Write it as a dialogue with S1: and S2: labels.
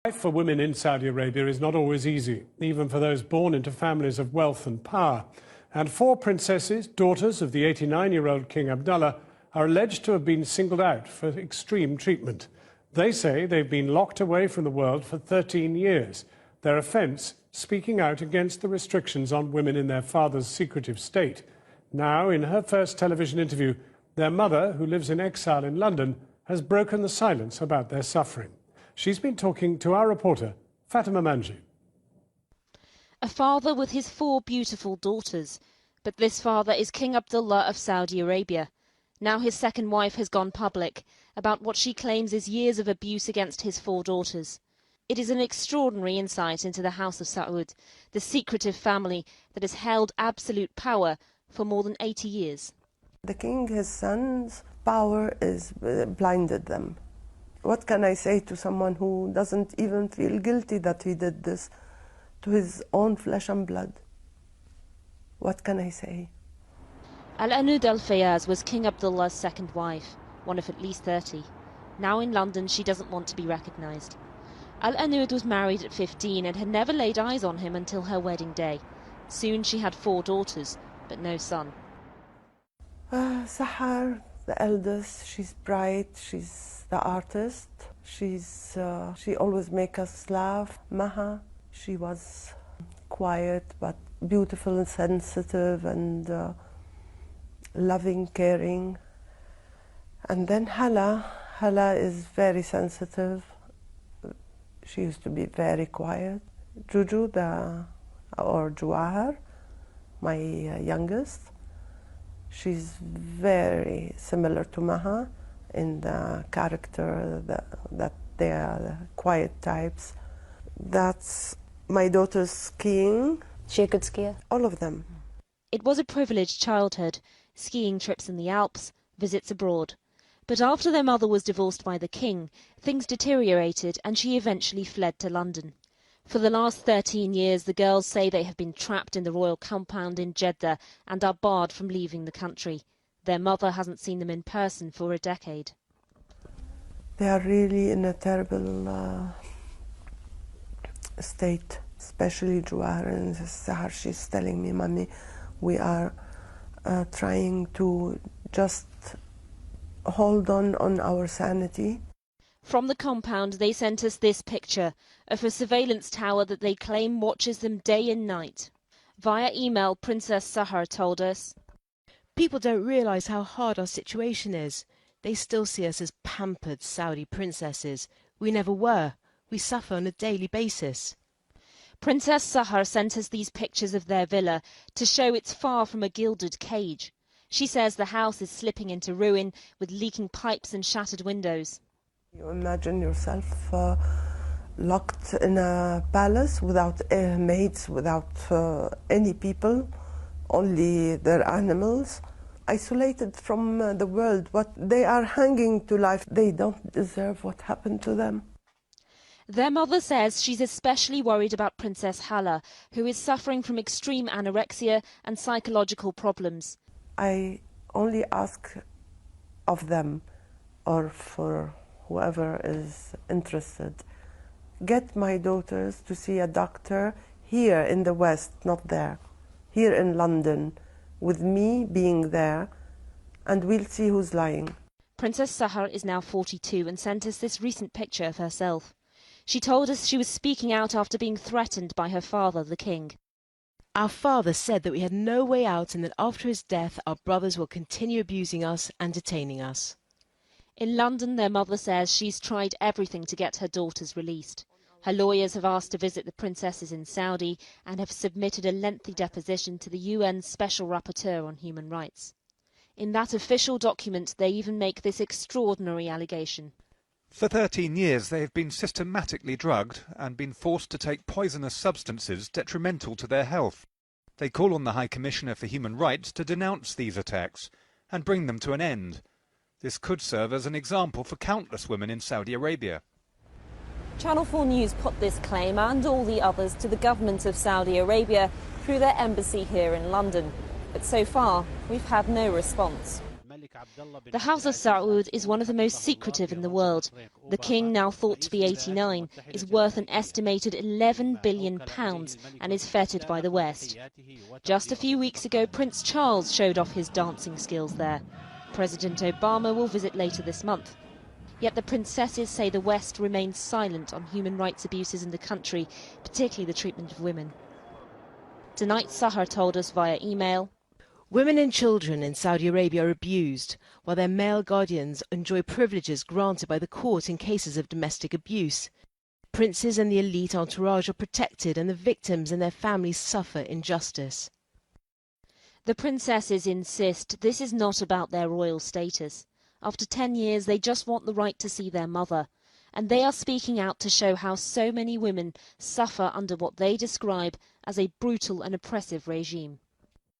S1: Life for women in Saudi Arabia is not always easy, even for those born into families of wealth and power. And 4 princesses, daughters of the 89-year-old King Abdullah, are alleged to have been singled out for extreme treatment. They say they've been locked away from the world for 13 years. Their offence, speaking out against the restrictions on women in their father's secretive state. Now, in her first television interview, their mother, who lives in exile in London, has broken the silence about their suffering. She's been talking to our reporter, Fatima Manji.
S2: A father with his 4 beautiful daughters. But this father is King Abdullah of Saudi Arabia. Now his second wife has gone public about what she claims is years of abuse against his 4 daughters. It is an extraordinary insight into the House of Saud, the secretive family that has held absolute power for more than 80 years.
S3: The king, his son's power is blinded them. What can I say to someone who doesn't even feel guilty that he did this to his own flesh and blood? What can I say?
S2: Al-Anud Al-Fayaz was King Abdullah's second wife, one of at least 30. Now in London, she doesn't want to be recognised. Al-Anud was married at 15 and had never laid eyes on him until her wedding day. Soon she had 4 daughters, but no son.
S3: Sahar, the eldest, she's bright, she's the artist. She always makes us laugh. Maha, she was quiet but beautiful and sensitive and loving, caring. And then Hala is very sensitive. She used to be very quiet. Juju, or Jawahar, my youngest, she's very similar to Maha in the character, that they are the quiet types. That's my daughter's skiing.
S4: She a good skier?
S3: All of them.
S2: It was a privileged childhood, skiing trips in the Alps, visits abroad. But after their mother was divorced by the king, things deteriorated and she eventually fled to London. For the last 13 years, the girls say they have been trapped in the royal compound in Jeddah and are barred from leaving the country. Their mother hasn't seen them in person for a decade.
S3: They are really in a terrible state, especially Jawahar and Sahar. She's telling me, Mommy, we are trying to just hold on our sanity.
S2: From the compound, they sent us this picture of a surveillance tower that they claim watches them day and night. Via email, Princess Sahar told us,
S5: "People don't realise how hard our situation is. They still see us as pampered Saudi princesses. We never were. We suffer on a daily basis."
S2: Princess Sahar sent us these pictures of their villa to show it's far from a gilded cage. She says the house is slipping into ruin with leaking pipes and shattered windows.
S3: You imagine yourself locked in a palace without maids, without any people, only their animals, isolated from the world. What they are hanging to life, they don't deserve what happened to them.
S2: Their mother says she's especially worried about Princess Hala, who is suffering from extreme anorexia and psychological problems.
S3: I only ask of them, or for whoever is interested, get my daughters to see a doctor here in the West, not there, here in London, with me being there, and we'll see who's lying.
S2: Princess Sahar is now 42 and sent us this recent picture of herself. She told us she was speaking out after being threatened by her father, the king.
S5: Our father said that we had no way out and that after his death our brothers will continue abusing us and detaining us.
S2: In London, their mother says she's tried everything to get her daughters released. Her lawyers have asked to visit the princesses in Saudi and have submitted a lengthy deposition to the UN Special Rapporteur on Human Rights. In that official document, they even make this extraordinary allegation.
S6: For 13 years, they have been systematically drugged and been forced to take poisonous substances detrimental to their health. They call on the High Commissioner for Human Rights to denounce these attacks and bring them to an end. This could serve as an example for countless women in Saudi Arabia.
S2: Channel 4 News put this claim and all the others to the government of Saudi Arabia through their embassy here in London. But so far, we've had no response. The House of Saud is one of the most secretive in the world. The king, now thought to be 89, is worth an estimated £11 billion and is feted by the West. Just a few weeks ago, Prince Charles showed off his dancing skills there. President Obama will visit later this month. Yet the princesses say the West remains silent on human rights abuses in the country, particularly the treatment of women. Tonight, Sahar told us via email,
S5: women and children in Saudi Arabia are abused, while their male guardians enjoy privileges granted by the court in cases of domestic abuse. Princes and the elite entourage are protected and the victims and their families suffer injustice.
S2: The princesses insist this is not about their royal status. After 10 years, they just want the right to see their mother. And they are speaking out to show how so many women suffer under what they describe as a brutal and oppressive regime.